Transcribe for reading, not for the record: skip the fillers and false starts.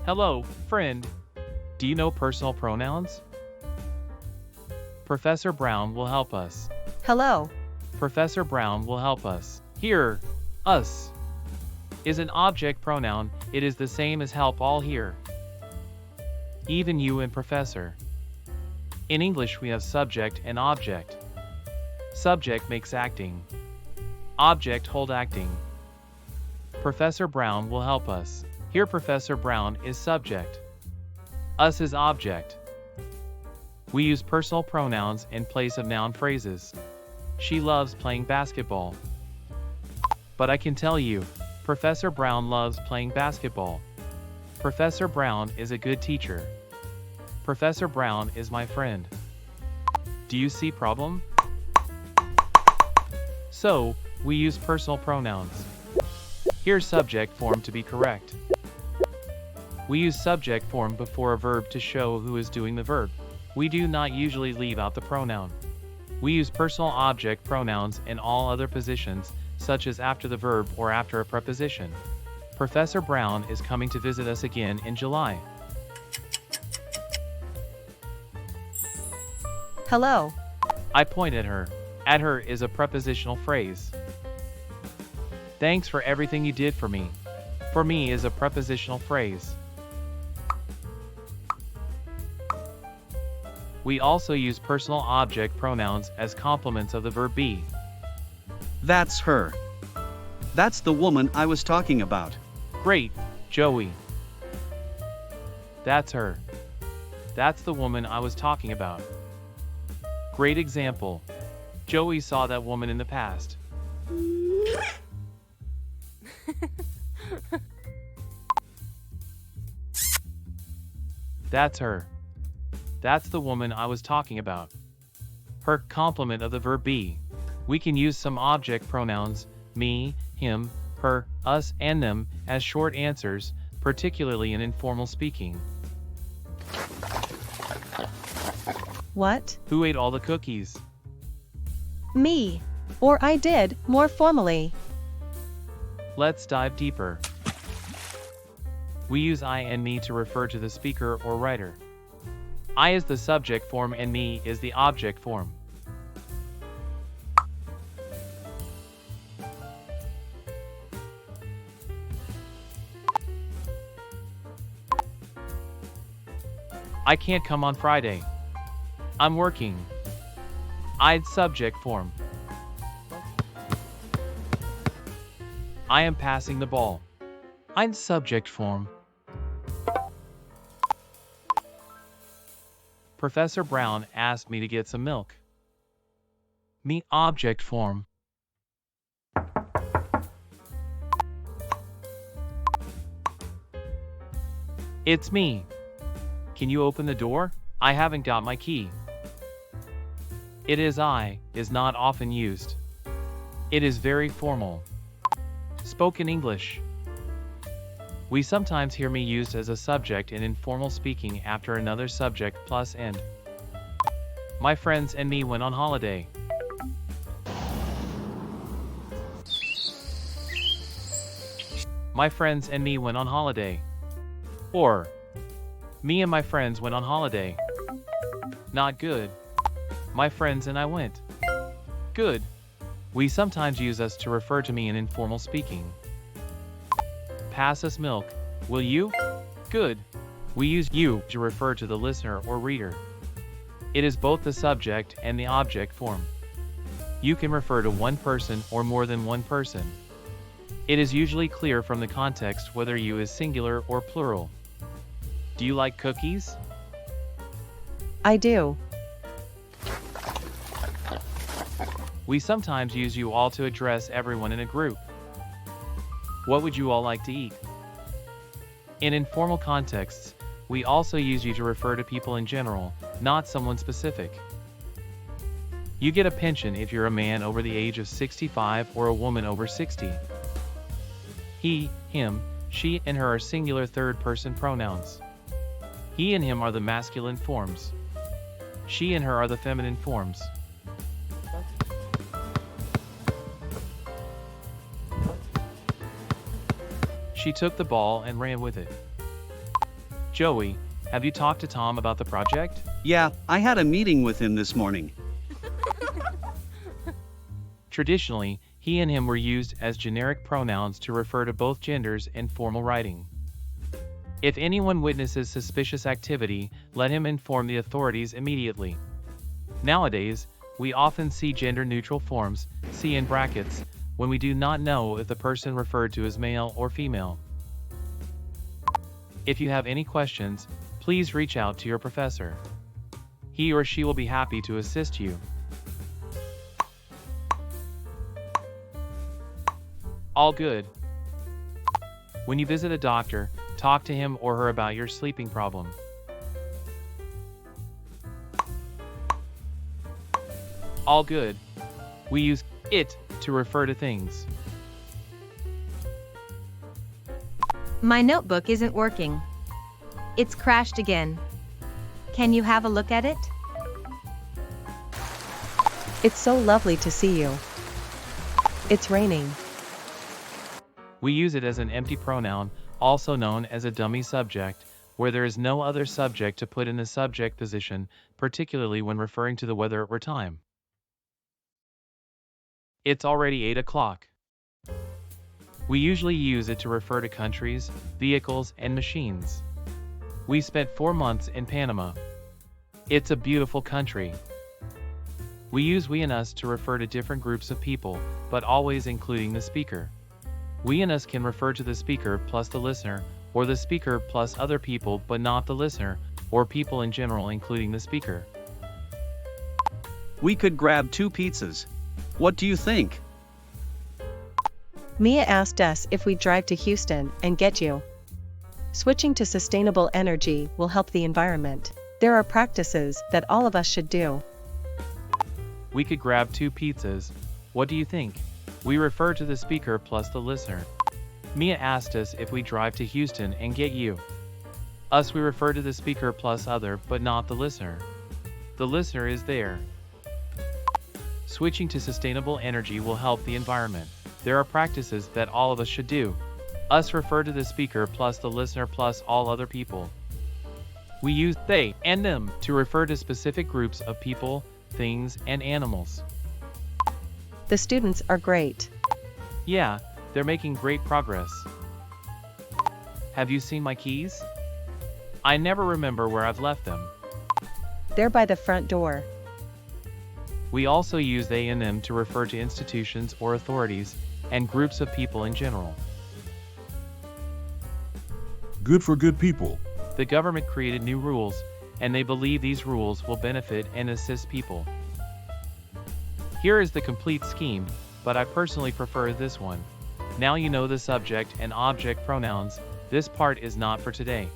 Hello, friend. Do you know personal pronouns? Professor Brown will help us. Hello. Professor Brown will help us. Here, us, is an object pronoun. It is the same as help all here. Even you and professor. In English we have subject and object. Subject makes acting. Object hold acting. Professor Brown will help us. Here Professor Brown is subject. Us is object. We use personal pronouns in place of noun phrases. She loves playing basketball. But I can tell you, Professor Brown loves playing basketball. Professor Brown is a good teacher. Professor Brown is my friend. Do you see problem? So, we use personal pronouns. Here's subject form to be correct. We use subject form before a verb to show who is doing the verb. We do not usually leave out the pronoun. We use personal object pronouns in all other positions, such as after the verb or after a preposition. Professor Brown is coming to visit us again in July. Hello. I point at her. At her is a prepositional phrase. Thanks for everything you did for me. For me is a prepositional phrase. We also use personal object pronouns as complements of the verb be. That's her. That's the woman I was talking about. Great, Joey. That's her. That's the woman I was talking about. Great example. Joey saw that woman in the past. That's her. That's the woman I was talking about. Her complement of the verb be. We can use some object pronouns, me, him, her, us, and them, as short answers, particularly in informal speaking. What? Who ate all the cookies? Me. Or I did, more formally. Let's dive deeper. We use I and me to refer to the speaker or writer. I is the subject form and me is the object form. I can't come on Friday. I'm working. I'd subject form. I am passing the ball. I'm subject form. Professor Brown asked me to get some milk. Me object form. It's me. Can you open the door? I haven't got my key. It is I is not often used. It is very formal. Spoken English. We sometimes hear me used as a subject in informal speaking after another subject plus end. My friends and me went on holiday. My friends and me went on holiday. Or, me and my friends went on holiday. Not good. My friends and I went. Good. We sometimes use us to refer to me in informal speaking. Pass us milk, will you? Good. We use you to refer to the listener or reader. It is both the subject and the object form. You can refer to one person or more than one person. It is usually clear from the context whether you is singular or plural. Do you like cookies? I do. We sometimes use you all to address everyone in a group. What would you all like to eat? In informal contexts, we also use you to refer to people in general, not someone specific. You get a pension if you're a man over the age of 65 or a woman over 60. He, him, she, and her are singular third-person pronouns. He and him are the masculine forms. She and her are the feminine forms. She took the ball and ran with it. Joey, have you talked to Tom about the project? Yeah, I had a meeting with him this morning. Traditionally, he and him were used as generic pronouns to refer to both genders in formal writing. If anyone witnesses suspicious activity, let him inform the authorities immediately. Nowadays, we often see gender-neutral forms, see in brackets, when we do not know if the person referred to is male or female. If you have any questions, please reach out to your professor. He or she will be happy to assist you. All good. When you visit a doctor, talk to him or her about your sleeping problem. All good. We use it to refer to things. My notebook isn't working. It's crashed again. Can you have a look at it? It's so lovely to see you. It's raining. We use it as an empty pronoun, also known as a dummy subject, where there is no other subject to put in the subject position, particularly when referring to the weather or time. It's already 8 o'clock. We usually use it to refer to countries, vehicles, and machines. We spent 4 months in Panama. It's a beautiful country. We use we and us to refer to different groups of people, but always including the speaker. We and us can refer to the speaker plus the listener, or the speaker plus other people but not the listener, or people in general including the speaker. We could grab 2 pizzas. What do you think? Mia asked us if we'd drive to Houston and get you. Switching to sustainable energy will help the environment. There are practices that all of us should do. We could grab 2 pizzas. What do you think? We refer to the speaker plus the listener. Mia asked us if we drive to Houston and get you. Us, we refer to the speaker plus other but not the listener. The listener is there. Switching to sustainable energy will help the environment. There are practices that all of us should do. Us refer to the speaker plus the listener plus all other people. We use they and them to refer to specific groups of people, things, and animals. The students are great. Yeah, they're making great progress. Have you seen my keys? I never remember where I've left them. They're by the front door. We also use they and them to refer to institutions or authorities, and groups of people in general. Good for good people. The government created new rules, and they believe these rules will benefit and assist people. Here is the complete scheme, but I personally prefer this one. Now you know the subject and object pronouns. This part is not for today.